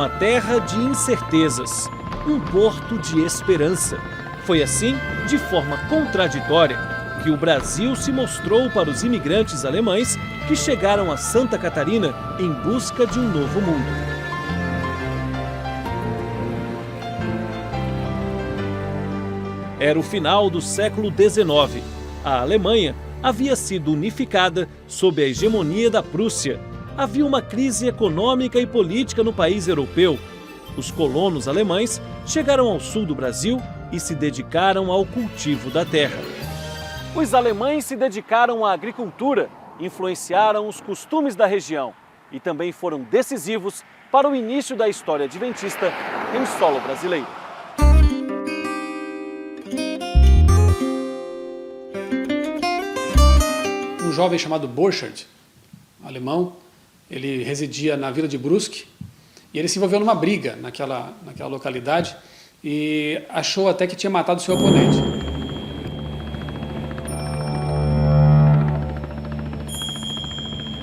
uma terra de incertezas, um porto de esperança. Foi assim, de forma contraditória, que o Brasil se mostrou para os imigrantes alemães que chegaram a Santa Catarina em busca de um novo mundo. Era o final do século XIX. A Alemanha havia sido unificada sob a hegemonia da Prússia. Havia uma crise econômica e política no país europeu. Os colonos alemães chegaram ao sul do Brasil e se dedicaram ao cultivo da terra. Os alemães se dedicaram à agricultura, influenciaram os costumes da região e também foram decisivos para o início da história adventista em solo brasileiro. Um jovem chamado Borchardt, alemão, ele residia na vila de Brusque e ele se envolveu numa briga naquela localidade e achou até que tinha matado seu oponente.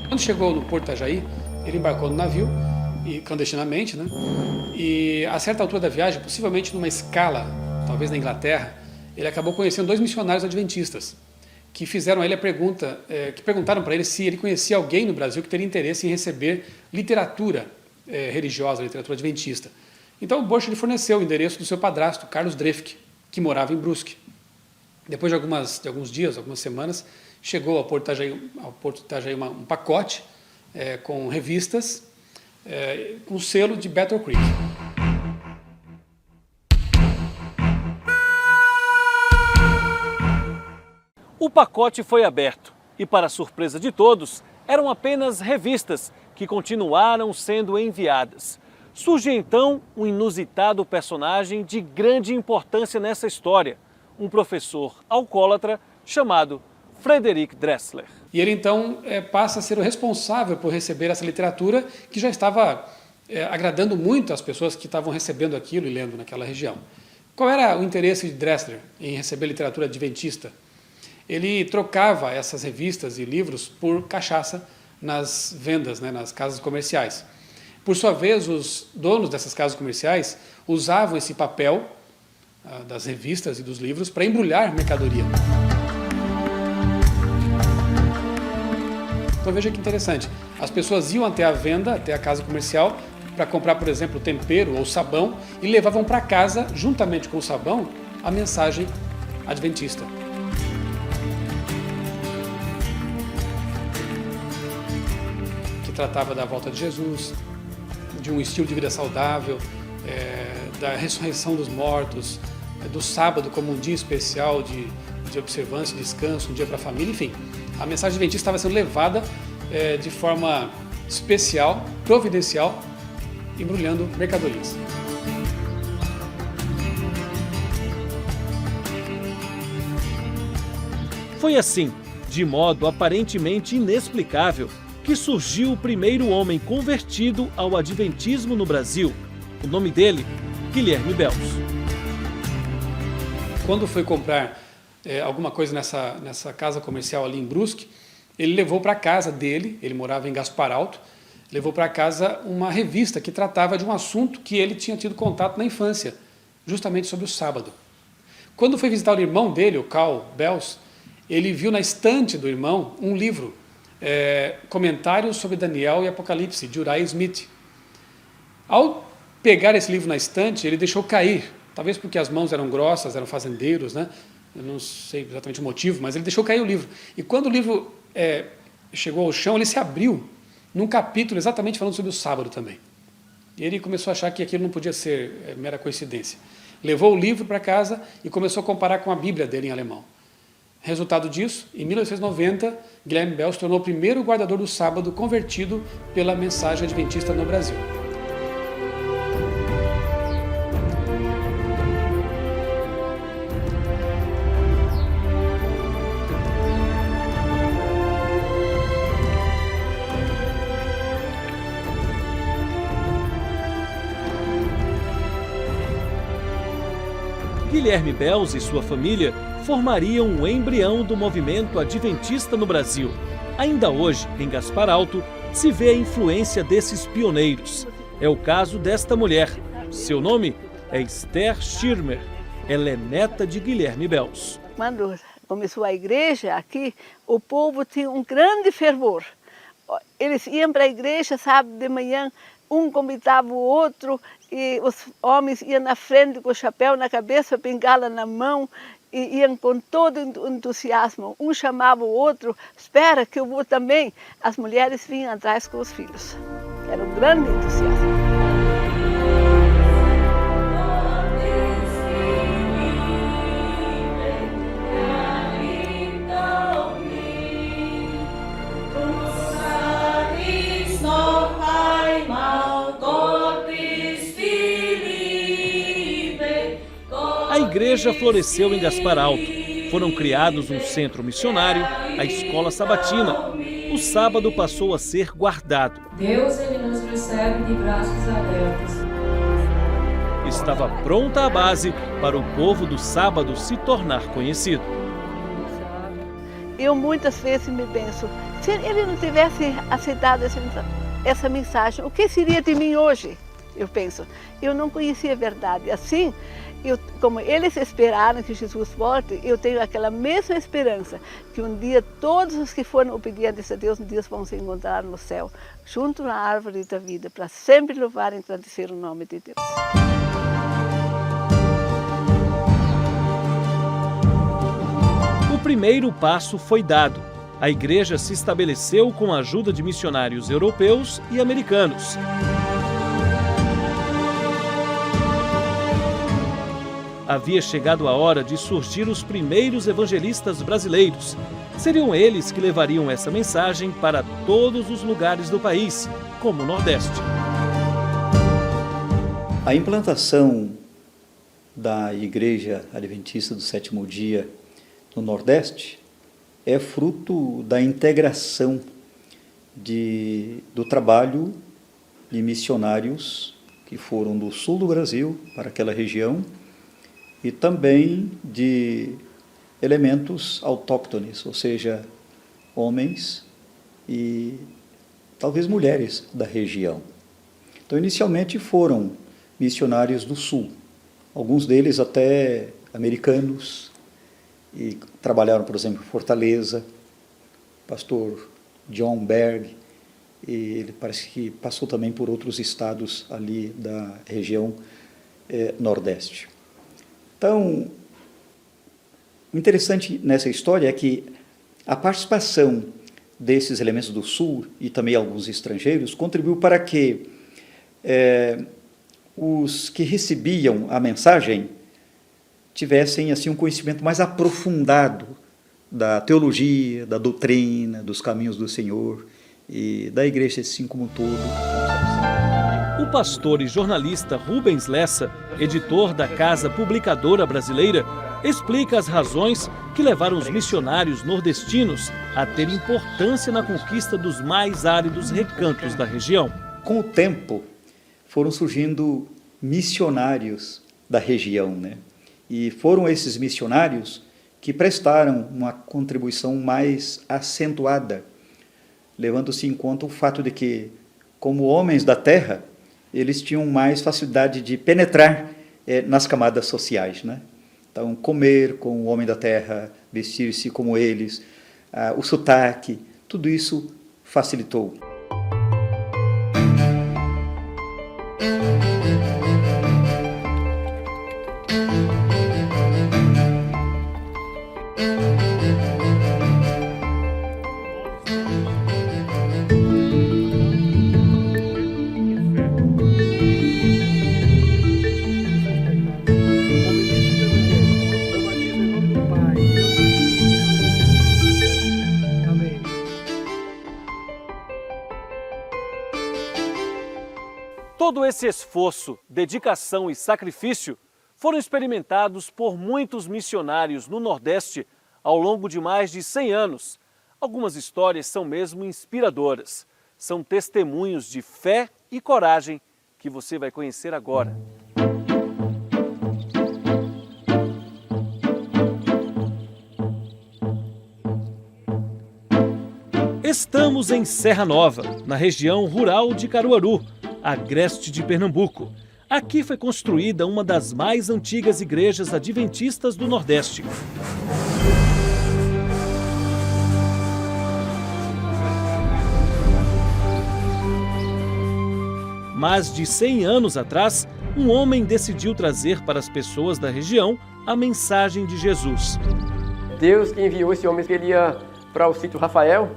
Quando chegou no Porto Itajaí, ele embarcou no navio, clandestinamente, né? E a certa altura da viagem, possivelmente numa escala, talvez na Inglaterra, ele acabou conhecendo 2 missionários adventistas que fizeram a ele a pergunta, que perguntaram para ele se ele conhecia alguém no Brasil que teria interesse em receber literatura religiosa, literatura adventista. Então o Borchardt forneceu o endereço do seu padrasto, Carlos Drefke, que morava em Brusque. Depois de alguns dias, algumas semanas, chegou ao Porto Itajaí um pacote com revistas com selo de Battle Creek. O pacote foi aberto e, para surpresa de todos, eram apenas revistas que continuaram sendo enviadas. Surge então um inusitado personagem de grande importância nessa história, um professor alcoólatra chamado Frederick Dressler. E ele então passa a ser o responsável por receber essa literatura que já estava agradando muito as pessoas que estavam recebendo aquilo e lendo naquela região. Qual era o interesse de Dressler em receber literatura adventista? Ele trocava essas revistas e livros por cachaça nas vendas, nas casas comerciais. Por sua vez, os donos dessas casas comerciais usavam esse papel das revistas e dos livros para embrulhar mercadoria. Então veja que interessante, as pessoas iam até a venda, até a casa comercial, para comprar, por exemplo, tempero ou sabão e levavam para casa, juntamente com o sabão, a mensagem adventista. Que tratava da volta de Jesus, de um estilo de vida saudável, da ressurreição dos mortos, do sábado como um dia especial de observância, descanso, um dia para a família, enfim. A mensagem adventista estava sendo levada de forma especial, providencial, embrulhando mercadorias. Foi assim, de modo aparentemente inexplicável, que surgiu o primeiro homem convertido ao adventismo no Brasil. O nome dele, Guilherme Bels. Quando foi comprar alguma coisa nessa casa comercial ali em Brusque, ele levou para casa dele, ele morava em Gaspar Alto, levou para casa uma revista que tratava de um assunto que ele tinha tido contato na infância, justamente sobre o sábado. Quando foi visitar o irmão dele, o Carl Bels, ele viu na estante do irmão um livro, Comentários sobre Daniel e Apocalipse, de Uriah Smith. Ao pegar esse livro na estante, ele deixou cair, talvez porque as mãos eram grossas, eram fazendeiros, né? Eu não sei exatamente o motivo, mas ele deixou cair o livro. E quando o livro chegou ao chão, ele se abriu num capítulo exatamente falando sobre o sábado também. E ele começou a achar que aquilo não podia ser mera coincidência. Levou o livro para casa e começou a comparar com a Bíblia dele em alemão. Resultado disso, em 1990, Guilherme Bels se tornou o primeiro guardador do sábado convertido pela mensagem adventista no Brasil. Guilherme Bels e sua família formariam um embrião do movimento adventista no Brasil. Ainda hoje, em Gaspar Alto, se vê a influência desses pioneiros. É o caso desta mulher. Seu nome é Esther Schirmer. Ela é neta de Guilherme Bels. Quando começou a igreja aqui, o povo tinha um grande fervor. Eles iam para a igreja sábado de manhã, um convidava o outro, e os homens iam na frente com o chapéu na cabeça, bengala na mão, e iam com todo entusiasmo. Um chamava o outro, espera que eu vou também. As mulheres vinham atrás com os filhos. Era um grande entusiasmo. A igreja floresceu em Gaspar Alto. Foram criados um centro missionário, a escola sabatina. O sábado passou a ser guardado. Deus, ele nos recebe de braços abertos. Estava pronta a base para o povo do sábado se tornar conhecido. Eu muitas vezes me penso, se ele não tivesse aceitado essa mensagem, o que seria de mim hoje? Eu penso, eu não conhecia a verdade. Assim, como eles esperaram que Jesus volte, eu tenho aquela mesma esperança que um dia todos os que foram obedientes a Deus, um dia vão se encontrar no céu, junto na árvore da vida, para sempre louvar e engrandecer o nome de Deus. O primeiro passo foi dado. A igreja se estabeleceu com a ajuda de missionários europeus e americanos. Havia chegado a hora de surgir os primeiros evangelistas brasileiros. Seriam eles que levariam essa mensagem para todos os lugares do país, como o Nordeste. A implantação da Igreja Adventista do Sétimo Dia no Nordeste é fruto da integração do trabalho de missionários que foram do sul do Brasil para aquela região e também de elementos autóctones, ou seja, homens e talvez mulheres da região. Então, inicialmente foram missionários do sul, alguns deles até americanos, e trabalharam, por exemplo, em Fortaleza, pastor John Berg, e ele parece que passou também por outros estados ali da região Nordeste. Então, o interessante nessa história é que a participação desses elementos do Sul e também alguns estrangeiros contribuiu para que os que recebiam a mensagem tivessem assim um conhecimento mais aprofundado da teologia, da doutrina, dos caminhos do Senhor e da igreja assim como um todo. O pastor e jornalista Rubens Lessa, editor da Casa Publicadora Brasileira, explica as razões que levaram os missionários nordestinos a ter importância na conquista dos mais áridos recantos da região. Com o tempo, foram surgindo missionários da região, né? E foram esses missionários que prestaram uma contribuição mais acentuada, levando-se em conta o fato de que, como homens da terra, eles tinham mais facilidade de penetrar nas camadas sociais, né? Então, comer com o homem da terra, vestir-se como eles, o sotaque, tudo isso facilitou. Todo esse esforço, dedicação e sacrifício foram experimentados por muitos missionários no Nordeste ao longo de mais de 100 anos. Algumas histórias são mesmo inspiradoras. São testemunhos de fé e coragem que você vai conhecer agora. Estamos em Serra Nova, na região rural de Caruaru. agreste de Pernambuco. Aqui foi construída uma das mais antigas igrejas adventistas do Nordeste. Mais de 100 anos atrás, um homem decidiu trazer para as pessoas da região a mensagem de Jesus. Deus que enviou esse homem que ele ia para o sítio Rafael,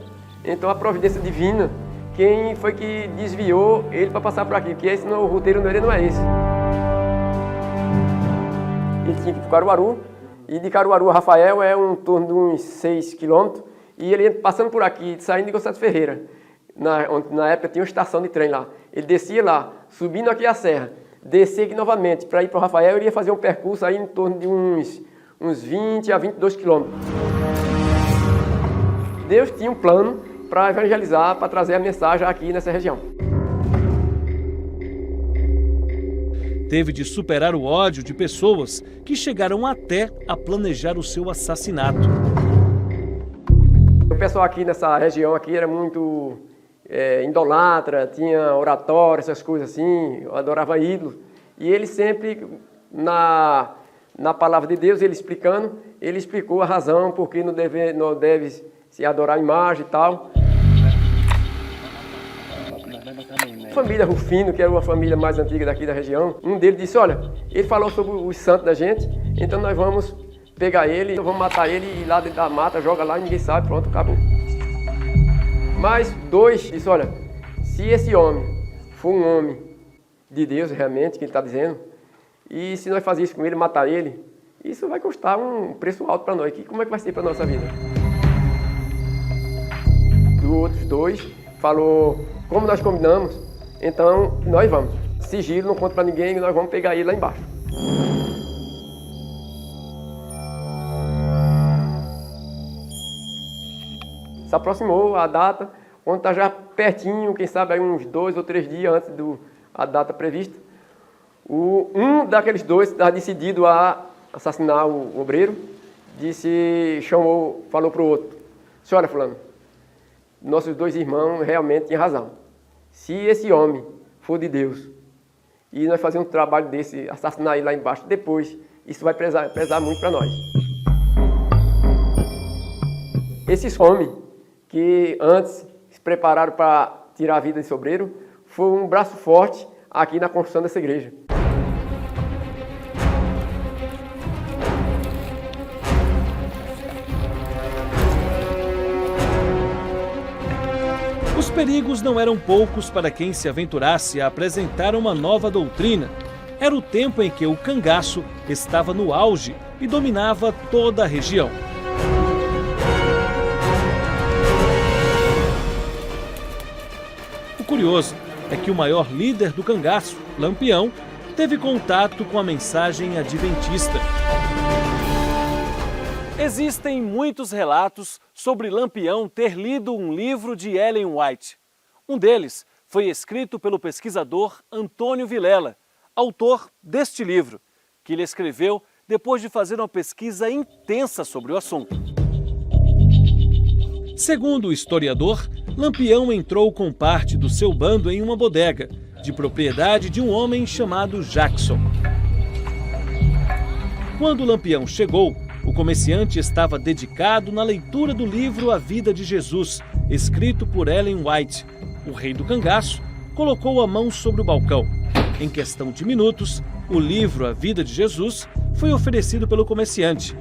então a providência divina, quem foi que desviou ele para passar por aqui, porque esse não, o roteiro não é esse. Ele tinha que ir para Caruaru, e de Caruaru a Rafael é em torno de uns 6 quilômetros, e ele passando por aqui, saindo de Gonçalves Ferreira, na época tinha uma estação de trem lá, ele descia lá, subindo aqui a serra, descia aqui novamente, para ir para o Rafael, ele ia fazer um percurso aí em torno de uns 20 a 22 quilômetros. Deus tinha um plano para evangelizar, para trazer a mensagem aqui nessa região. Teve de superar o ódio de pessoas que chegaram até a planejar o seu assassinato. O pessoal aqui nessa região aqui era muito idolatra, tinha oratório, essas coisas assim, adorava ídolos. E ele sempre, na palavra de Deus, ele explicou a razão porque não deve se adorar a imagem e tal. A família Rufino, que era uma família mais antiga daqui da região, um deles disse, olha, ele falou sobre os santos da gente, então nós vamos pegar ele, vamos matar ele e ir lá dentro da mata, joga lá e ninguém sabe, pronto, acabou. Mas dois disse, olha, se esse homem for um homem de Deus realmente, que ele está dizendo, e se nós fazer isso com ele, matar ele, isso vai custar um preço alto para nós. Como é que vai ser para a nossa vida? Dos outros dois falou, como nós combinamos, então nós vamos. Sigilo, não conta para ninguém, nós vamos pegar ele lá embaixo. Se aproximou a data, quando está já pertinho, quem sabe aí uns 2 ou 3 dias antes da data prevista, um daqueles dois estava decidido a assassinar o obreiro, falou para o outro, senhora fulano, nossos 2 irmãos realmente tinham razão. Se esse homem for de Deus e nós fazermos um trabalho desse, assassinar ele lá embaixo, depois isso vai pesar muito para nós. Esses homens que antes se prepararam para tirar a vida desse obreiro, foi um braço forte aqui na construção dessa igreja. Os perigos não eram poucos para quem se aventurasse a apresentar uma nova doutrina. Era o tempo em que o cangaço estava no auge e dominava toda a região. O curioso é que o maior líder do cangaço, Lampião, teve contato com a mensagem adventista. Existem muitos relatos sobre Lampião ter lido um livro de Ellen White. Um deles foi escrito pelo pesquisador Antônio Vilela, autor deste livro, que ele escreveu depois de fazer uma pesquisa intensa sobre o assunto. Segundo o historiador, Lampião entrou com parte do seu bando em uma bodega, de propriedade de um homem chamado Jackson. Quando Lampião chegou, o comerciante estava dedicado na leitura do livro A Vida de Jesus, escrito por Ellen White. O rei do cangaço colocou a mão sobre o balcão. Em questão de minutos, o livro A Vida de Jesus foi oferecido pelo comerciante.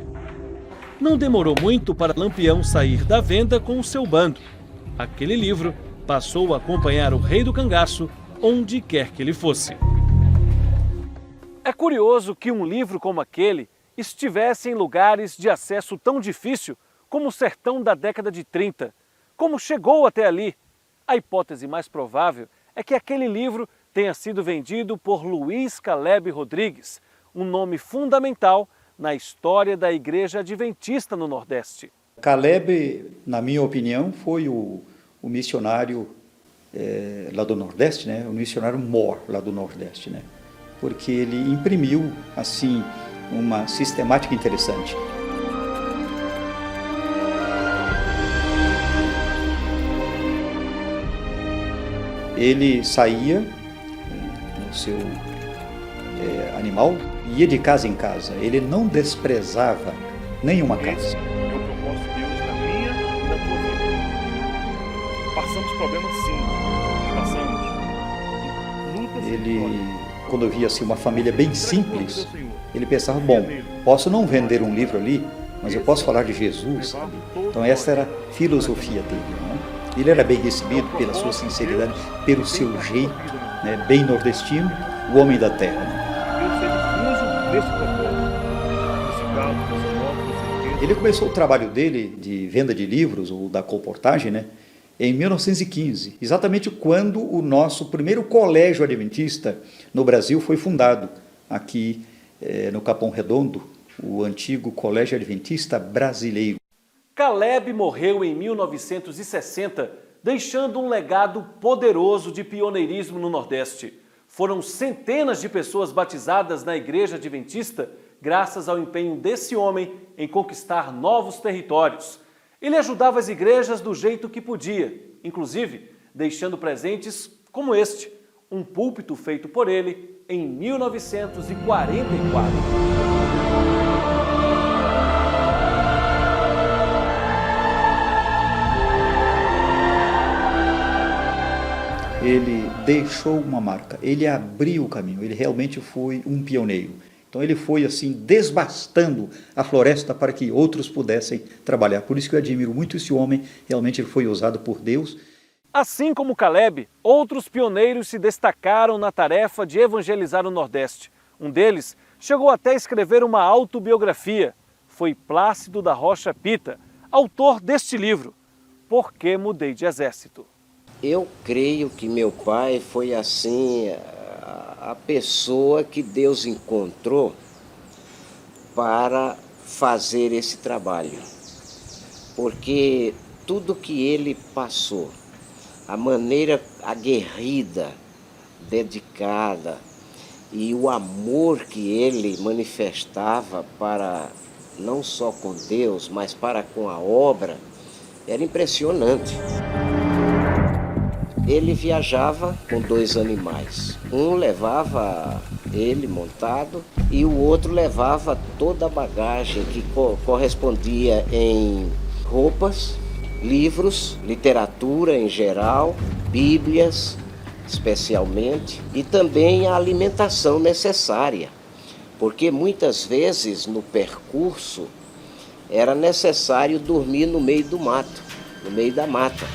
Não demorou muito para Lampião sair da venda com o seu bando. Aquele livro passou a acompanhar o rei do cangaço onde quer que ele fosse. É curioso que um livro como aquele estivesse em lugares de acesso tão difícil como o sertão da década de 30. Como chegou até ali? A hipótese mais provável é que aquele livro tenha sido vendido por Luiz Caleb Rodrigues, um nome fundamental na história da Igreja Adventista no Nordeste. Caleb, na minha opinião, foi o missionário lá do Nordeste, né? O missionário mor lá do Nordeste, né? Porque ele imprimiu, assim, uma sistemática interessante. Ele saía seu animal, ia de casa em casa. Ele não desprezava nenhuma casa. Esse é o propósito de Deus na minha e na tua vida. Passamos problemas, sim. Passamos. Lutas, Ele, quando via assim, uma família bem simples, ele pensava, bom, posso não vender um livro ali, mas eu posso falar de Jesus. Então essa era a filosofia dele. Né? Ele era bem recebido pela sua sinceridade, pelo seu jeito, né, bem nordestino, o homem da terra. Né? Ele começou o trabalho dele de venda de livros, ou da colportagem, né, em 1915, exatamente quando o nosso primeiro colégio adventista no Brasil foi fundado, aqui no Capão Redondo, o antigo Colégio Adventista Brasileiro. Caleb morreu em 1960, deixando um legado poderoso de pioneirismo no Nordeste. Foram centenas de pessoas batizadas na Igreja Adventista graças ao empenho desse homem em conquistar novos territórios. Ele ajudava as igrejas do jeito que podia, inclusive deixando presentes como este, um púlpito feito por ele em 1944. Ele deixou uma marca, ele abriu o caminho, ele realmente foi um pioneiro. Então ele foi assim desbastando a floresta para que outros pudessem trabalhar. Por isso que eu admiro muito esse homem, realmente ele foi usado por Deus. Assim como Caleb, outros pioneiros se destacaram na tarefa de evangelizar o Nordeste. Um deles chegou até a escrever uma autobiografia. Foi Plácido da Rocha Pita, autor deste livro, Por que Mudei de Exército? Eu creio que meu pai foi assim a pessoa que Deus encontrou para fazer esse trabalho. Porque tudo que ele passou, a maneira aguerrida, dedicada e o amor que ele manifestava para não só com Deus, mas para com a obra, era impressionante. Ele viajava com 2 animais. Um levava ele montado e o outro levava toda a bagagem que correspondia em roupas, livros, literatura em geral, bíblias especialmente, e também a alimentação necessária, porque muitas vezes no percurso era necessário dormir no meio do mato, no meio da mata.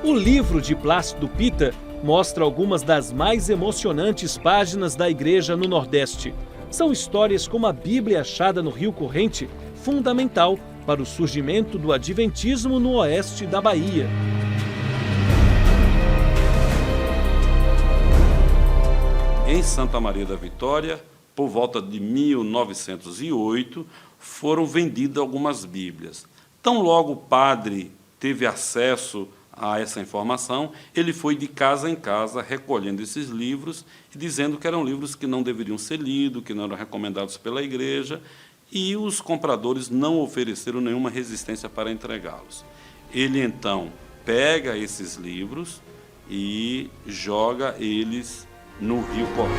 O livro de Plácido Pita mostra algumas das mais emocionantes páginas da igreja no Nordeste. São histórias como a Bíblia achada no Rio Corrente, fundamental para o surgimento do adventismo no oeste da Bahia. Em Santa Maria da Vitória, por volta de 1908, foram vendidas algumas Bíblias. Tão logo o padre teve acesso a essa informação, ele foi de casa em casa recolhendo esses livros e dizendo que eram livros que não deveriam ser lidos, que não eram recomendados pela igreja, e os compradores não ofereceram nenhuma resistência para entregá-los. Ele, então, pega esses livros e joga eles no Rio Corrente.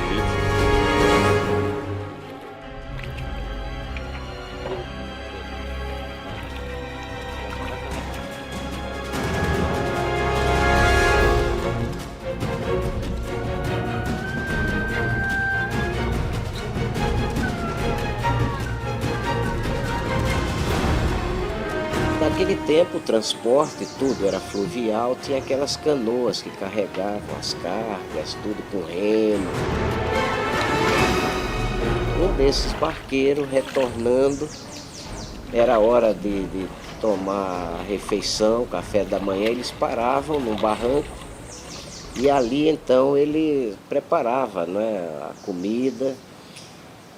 Naquele tempo o transporte, tudo era fluvial, tinha aquelas canoas que carregavam as cargas, tudo com remo. Um desses barqueiros retornando, era hora de tomar a refeição, café da manhã, eles paravam num barranco e ali então ele preparava, né, a comida.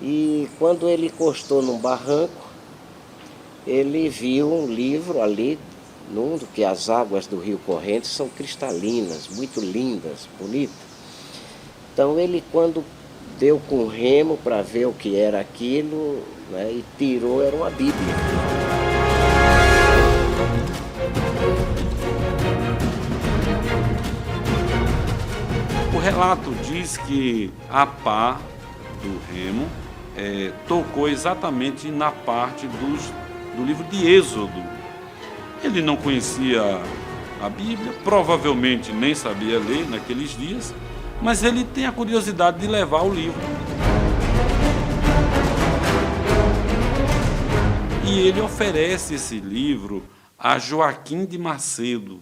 E quando ele encostou num barranco, ele viu um livro ali, que as águas do Rio Corrente são cristalinas, muito lindas, bonitas. Então ele, quando deu com remo para ver o que era aquilo, né, e tirou, era uma Bíblia. O relato diz que a pá do remo tocou exatamente na parte do livro de Êxodo. Ele não conhecia a Bíblia, provavelmente nem sabia ler naqueles dias, mas ele tem a curiosidade de levar o livro. E ele oferece esse livro a Joaquim de Macedo,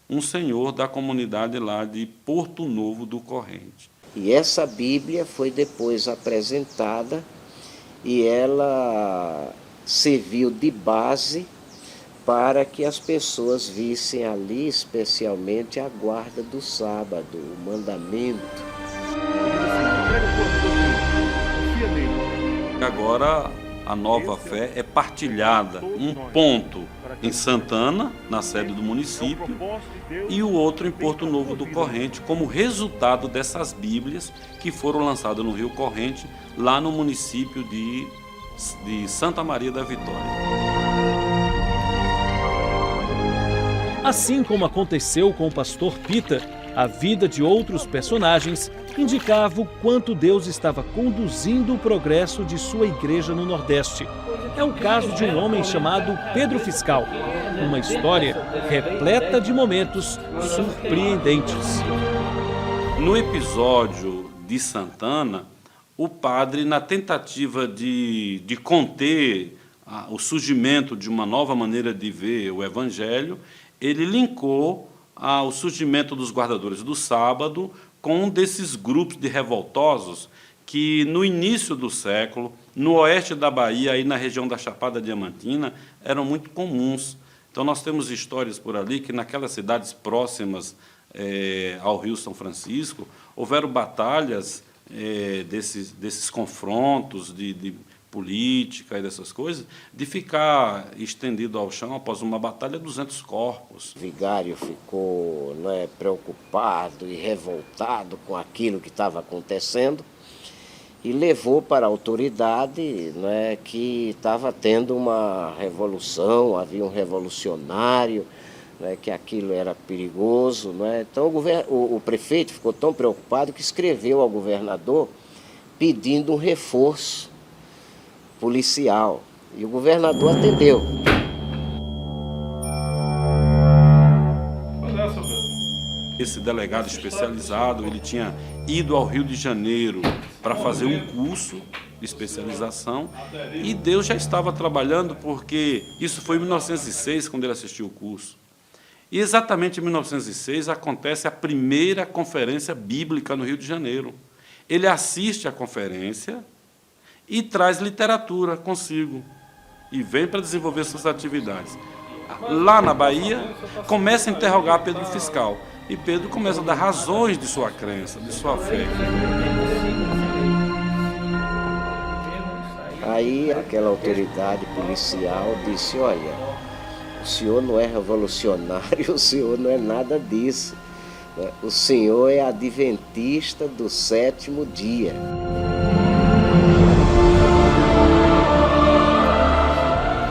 um senhor da comunidade lá de Porto Novo do Corrente. E essa Bíblia foi depois apresentada e ela serviu de base para que as pessoas vissem ali especialmente a guarda do sábado, o mandamento. Agora a nova fé é partilhada, um ponto em Santana, na sede do município, e o outro em Porto Novo do Corrente, como resultado dessas Bíblias que foram lançadas no Rio Corrente, lá no município de Santa Maria da Vitória. Assim como aconteceu com o pastor Pita, a vida de outros personagens indicava o quanto Deus estava conduzindo o progresso de sua igreja no Nordeste. É o caso de um homem chamado Pedro Fiscal, uma história repleta de momentos surpreendentes. No episódio de Santana, o padre, na tentativa de conter o surgimento de uma nova maneira de ver o Evangelho, ele linkou o surgimento dos guardadores do sábado com um desses grupos de revoltosos que, no início do século, no oeste da Bahia, aí na região da Chapada Diamantina, eram muito comuns. Então, nós temos histórias por ali que, naquelas cidades próximas ao Rio São Francisco, houveram batalhas desses confrontos de política e dessas coisas, de ficar estendido ao chão após uma batalha 200 corpos. O vigário ficou, né, preocupado e revoltado com aquilo que estava acontecendo e levou para a autoridade, né, que estava tendo uma revolução, havia um revolucionário, né, que aquilo era perigoso. Né? Então o prefeito ficou tão preocupado que escreveu ao governador pedindo um reforço policial, e o governador atendeu. Esse delegado especializado, ele tinha ido ao Rio de Janeiro para fazer um curso de especialização, e Deus já estava trabalhando, porque isso foi em 1906, quando ele assistiu o curso. E exatamente em 1906 acontece a primeira conferência bíblica no Rio de Janeiro. Ele assiste à conferência e traz literatura consigo, e vem para desenvolver suas atividades. Lá na Bahia, começa a interrogar Pedro Fiscal, e Pedro começa a dar razões de sua crença, de sua fé. Aí aquela autoridade policial disse: olha, o senhor não é revolucionário, o senhor não é nada disso. O senhor é adventista do 7º dia.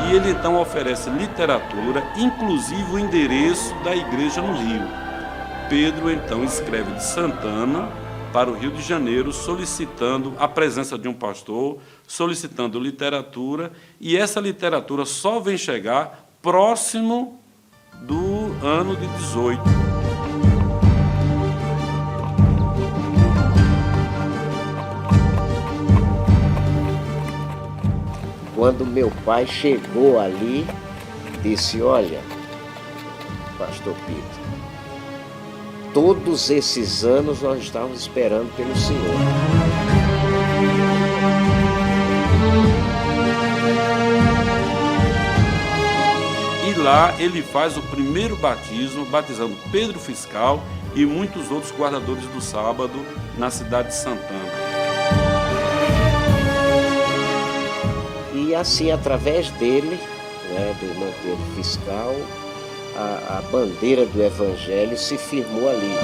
E ele então oferece literatura, inclusive o endereço da igreja no Rio. Pedro então escreve de Santana para o Rio de Janeiro, solicitando a presença de um pastor, solicitando literatura, e essa literatura só vem chegar próximo do ano de 18. Quando meu pai chegou ali, disse: olha, pastor Pita, todos esses anos nós estávamos esperando pelo senhor. E lá ele faz o primeiro batismo, batizando Pedro Fiscal e muitos outros guardadores do sábado na cidade de Santana. E assim, através dele, né, do irmão Pedro Fiscal, a bandeira do Evangelho se firmou ali.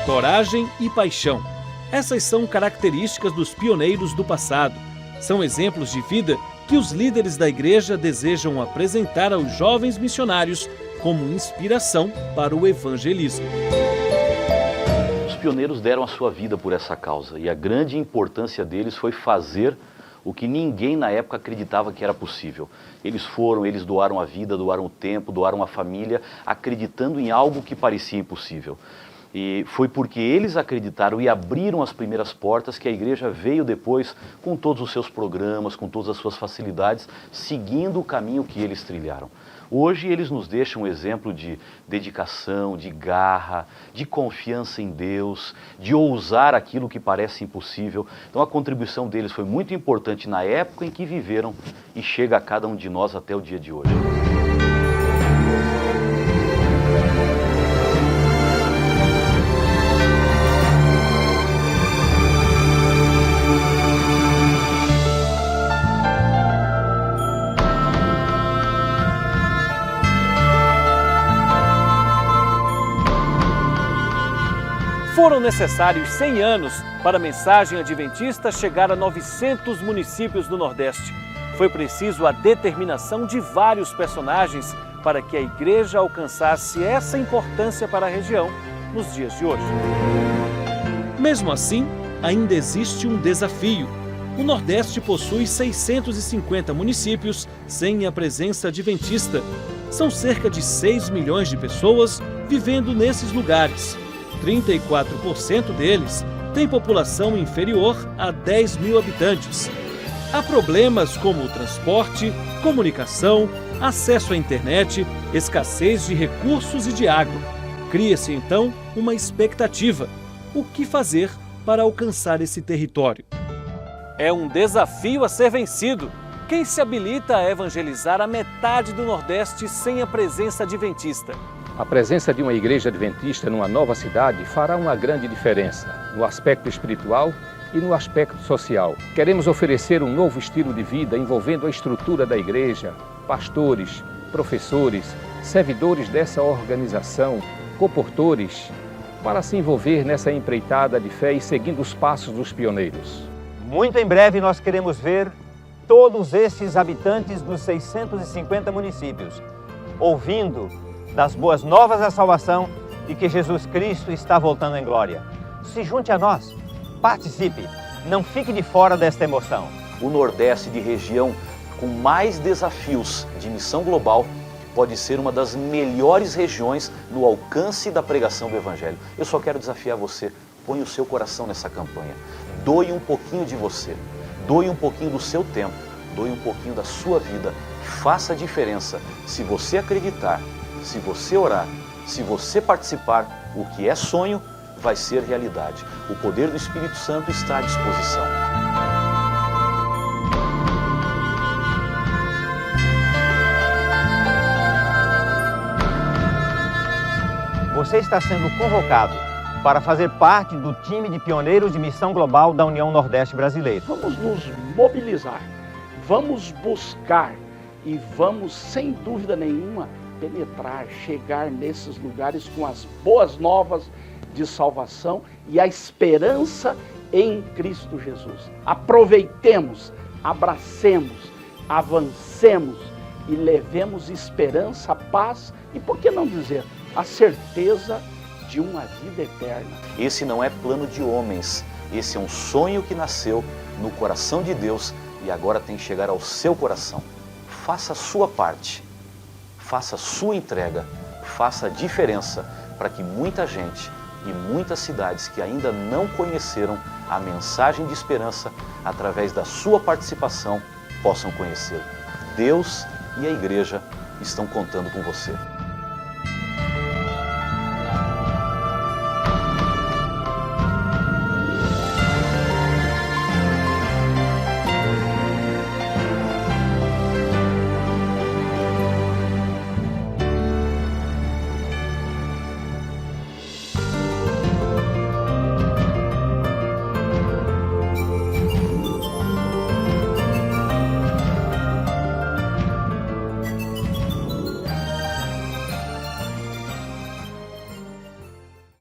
Coragem e paixão. Essas são características dos pioneiros do passado. São exemplos de vida que os líderes da igreja desejam apresentar aos jovens missionários como inspiração para o evangelismo. Os pioneiros deram a sua vida por essa causa e a grande importância deles foi fazer o que ninguém na época acreditava que era possível. Eles doaram a vida, doaram o tempo, doaram a família, acreditando em algo que parecia impossível. E foi porque eles acreditaram e abriram as primeiras portas que a igreja veio depois com todos os seus programas, com todas as suas facilidades, seguindo o caminho que eles trilharam. Hoje eles nos deixam um exemplo de dedicação, de garra, de confiança em Deus, de ousar aquilo que parece impossível. Então a contribuição deles foi muito importante na época em que viveram e chega a cada um de nós até o dia de hoje. Foram necessários 100 anos para a mensagem adventista chegar a 900 municípios do Nordeste. Foi preciso a determinação de vários personagens para que a igreja alcançasse essa importância para a região nos dias de hoje. Mesmo assim, ainda existe um desafio. O Nordeste possui 650 municípios sem a presença adventista. São cerca de 6 milhões de pessoas vivendo nesses lugares. 34% deles têm população inferior a 10 mil habitantes. Há problemas como o transporte, comunicação, acesso à internet, escassez de recursos e de água. Cria-se então uma expectativa. O que fazer para alcançar esse território? É um desafio a ser vencido. Quem se habilita a evangelizar a metade do Nordeste sem a presença adventista? A presença de uma igreja adventista numa nova cidade fará uma grande diferença no aspecto espiritual e no aspecto social. Queremos oferecer um novo estilo de vida envolvendo a estrutura da igreja, pastores, professores, servidores dessa organização, comportores, para se envolver nessa empreitada de fé e seguindo os passos dos pioneiros. Muito em breve nós queremos ver todos esses habitantes dos 650 municípios ouvindo das boas novas da salvação e que Jesus Cristo está voltando em glória. Se junte a nós, participe, não fique de fora desta emoção. O Nordeste, de região com mais desafios de missão global, pode ser uma das melhores regiões no alcance da pregação do Evangelho. Eu só quero desafiar você, põe o seu coração nessa campanha, doe um pouquinho de você, doe um pouquinho do seu tempo, doe um pouquinho da sua vida, faça a diferença. Se você acreditar, se você orar, se você participar, o que é sonho vai ser realidade. O poder do Espírito Santo está à disposição. Você está sendo convocado para fazer parte do time de pioneiros de missão global da União Nordeste Brasileira. Vamos nos mobilizar, vamos buscar e vamos, sem dúvida nenhuma, penetrar, chegar nesses lugares com as boas novas de salvação e a esperança em Cristo Jesus. Aproveitemos, abracemos, avancemos e levemos esperança, paz e, por que não dizer, a certeza de uma vida eterna. Esse não é plano de homens, esse é um sonho que nasceu no coração de Deus e agora tem que chegar ao seu coração. Faça a sua parte. Faça a sua entrega, faça a diferença para que muita gente e muitas cidades que ainda não conheceram a mensagem de esperança, através da sua participação, possam conhecer. Deus e a igreja estão contando com você.